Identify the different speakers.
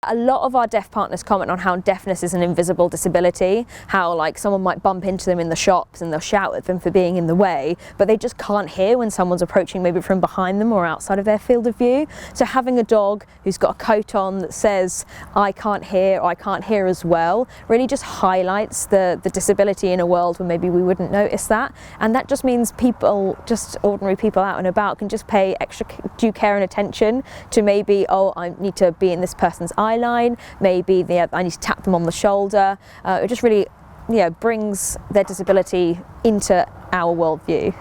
Speaker 1: A lot of our deaf partners comment on how deafness is an invisible disability, how like someone might bump into them in the shops and they'll shout at them for being in the way, but they just can't hear when someone's approaching maybe from behind them or outside of their field of view. So having a dog who's got a coat on that says I can't hear or I can't hear as well really just highlights the disability in a world where maybe we wouldn't notice that, and that just means people, just ordinary people out and about, can just pay extra due care and attention to maybe, oh, I need to be in this person's eye line, maybe I need to tap them on the shoulder. It just really brings their disability into our worldview.